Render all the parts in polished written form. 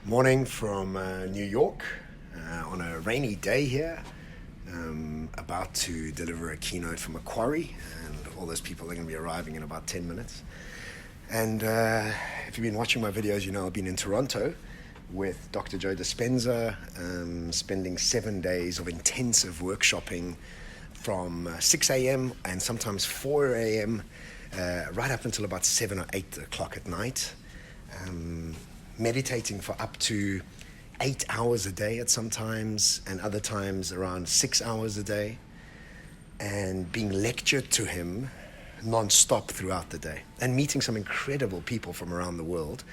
Morning from New York on a rainy day here. About to deliver a keynote for Macquarie, and all those people are going to be arriving in about 10 minutes. And if you've been watching my videos, you know I've been in Toronto with Dr. Joe Dispenza, spending 7 days of intensive workshopping from 6 a.m. and sometimes 4 a.m. Right up until about 7 or 8 o'clock at night. Meditating for up to 8 hours a day at some times, and other times around 6 hours a day, and being lectured to him non-stop throughout the day, and meeting some incredible people from around the world.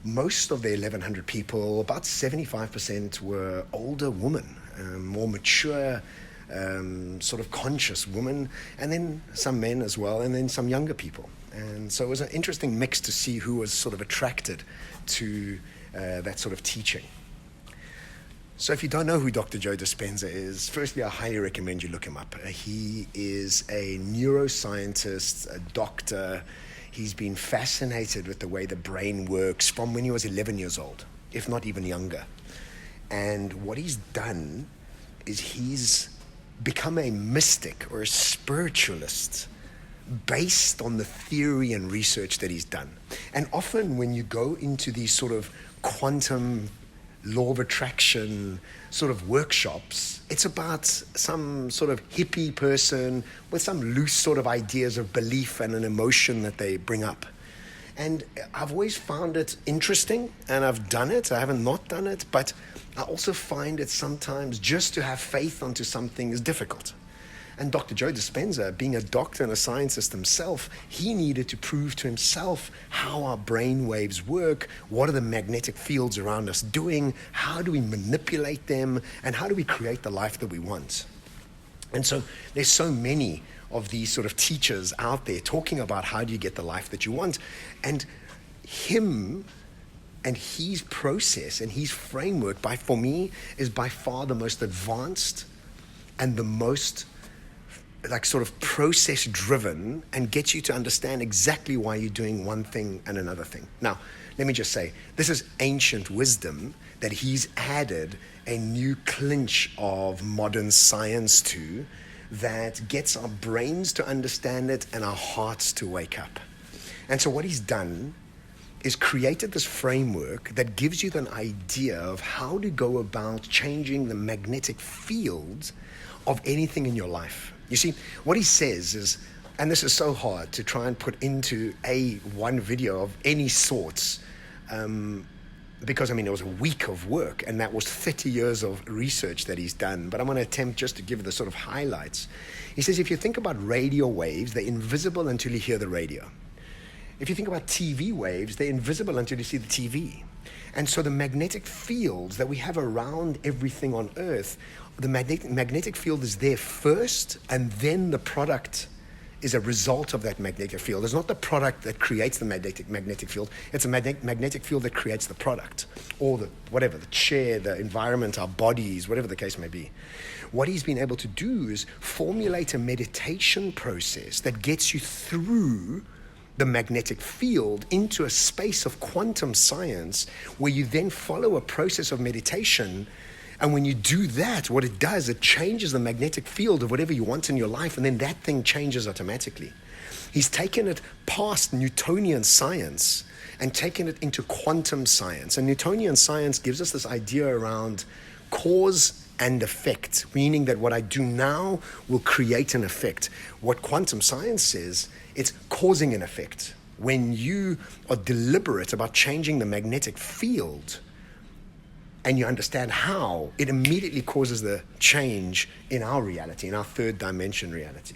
Most of the 1,100 people, about 75% were older women, more mature, sort of conscious women, and then some men as well, and then some younger people. And so it was an interesting mix to see who was sort of attracted to that sort of teaching. So if you don't know who Dr. Joe Dispenza is, firstly, I highly recommend you look him up. He is a neuroscientist, a doctor. He's been fascinated with the way the brain works from when he was 11 years old, if not even younger. And what he's done is he's become a mystic or a spiritualist based on the theory and research that he's done. And often when you go into these sort of quantum law of attraction sort of workshops, it's about some sort of hippie person with some loose sort of ideas of belief and an emotion that they bring up. And I've always found it interesting, and I've done it. I haven't not done it, but I also find it sometimes just to have faith onto something is difficult. And Dr. Joe Dispenza, being a doctor and a scientist himself, he needed to prove to himself how our brain waves work, what are the magnetic fields around us doing, how do we manipulate them, and how do we create the life that we want. And so there's so many of these sort of teachers out there talking about how do you get the life that you want. And him and his process and his framework, for me, is by far the most advanced and the most sort of process driven, and gets you to understand exactly why you're doing one thing and another thing. Now, let me just say, this is ancient wisdom that he's added a new clinch of modern science to, that gets our brains to understand it and our hearts to wake up. And so what he's done is created this framework that gives you an idea of how to go about changing the magnetic field of anything in your life. You see, what he says is, and this is so hard to try and put into one video of any sorts, because it was a week of work, and that was 30 years of research that he's done, but I'm going to attempt just to give the sort of highlights. He says, if you think about radio waves, they're invisible until you hear the radio. If you think about TV waves, they're invisible until you see the TV. And so the magnetic fields that we have around everything on Earth, the magnetic field is there first, and then the product is a result of that magnetic field. It's not the product that creates the magnetic field. It's a magnetic field that creates the product, or the chair, the environment, our bodies, whatever the case may be. What he's been able to do is formulate a meditation process that gets you through the magnetic field into a space of quantum science, where you then follow a process of meditation. And when you do that, what it does, it changes the magnetic field of whatever you want in your life, and then that thing changes automatically. He's taken it past Newtonian science and taken it into quantum science. And Newtonian science gives us this idea around cause and effect, meaning that what I do now will create an effect. What quantum science says, it's causing an effect. When you are deliberate about changing the magnetic field, and you understand how, it immediately causes the change in our reality, in our third dimension reality.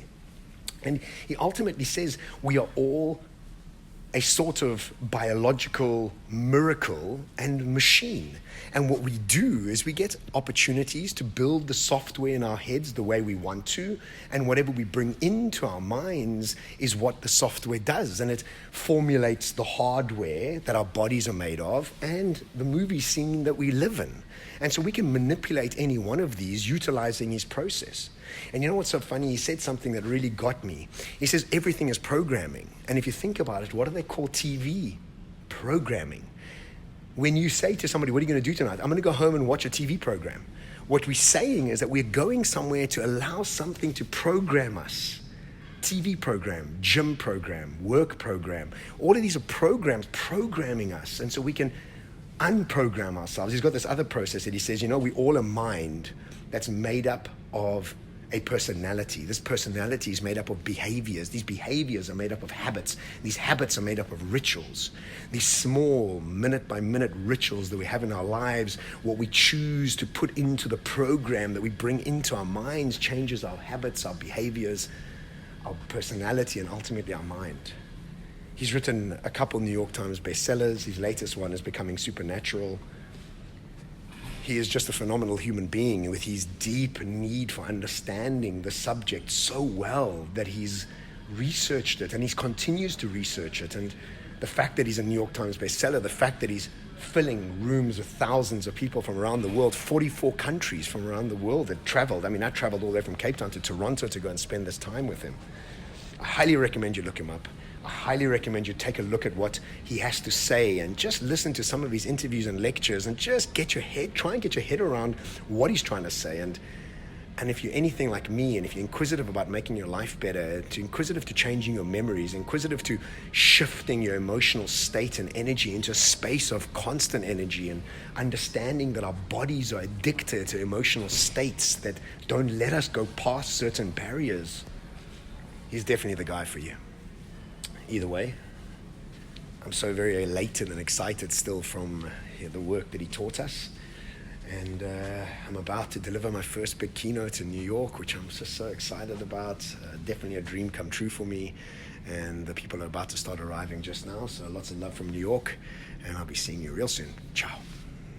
And he ultimately says we are all a sort of biological miracle and machine. And what we do is we get opportunities to build the software in our heads the way we want to, and whatever we bring into our minds is what the software does, and it formulates the hardware that our bodies are made of and the movie scene that we live in. And so we can manipulate any one of these utilizing his process. And you know what's so funny? He said something that really got me. He says everything is programming. And if you think about it, what do they call TV? Programming. When you say to somebody, what are you going to do tonight? I'm going to go home and watch a TV program. What we're saying is that we're going somewhere to allow something to program us. TV program, gym program, work program. All of these are programs programming us. And so we can unprogram ourselves. He's got this other process that he says, we all a mind that's made up of a personality. This personality is made up of behaviors. These behaviors are made up of habits. These habits are made up of rituals. These small, minute-by-minute rituals that we have in our lives, what we choose to put into the program that we bring into our minds changes our habits, our behaviors, our personality, and ultimately our mind. He's written a couple New York Times bestsellers. His latest one is Becoming Supernatural. He is just a phenomenal human being with his deep need for understanding the subject so well that he's researched it and he continues to research it. And the fact that he's a New York Times bestseller, the fact that he's filling rooms with thousands of people from around the world, 44 countries from around the world that traveled. I mean, I traveled all the way from Cape Town to Toronto to go and spend this time with him. I highly recommend you look him up. I highly recommend you take a look at what he has to say and just listen to some of his interviews and lectures and just try and get your head around what he's trying to say. And if you're anything like me, and if you're inquisitive about making your life better, inquisitive to changing your memories, inquisitive to shifting your emotional state and energy into a space of constant energy and understanding that our bodies are addicted to emotional states that don't let us go past certain barriers, he's definitely the guy for you. Either way, I'm so very elated and excited still from the work that he taught us. And I'm about to deliver my first big keynote in New York, which I'm just so excited about. Definitely a dream come true for me. And the people are about to start arriving just now. So lots of love from New York. And I'll be seeing you real soon. Ciao.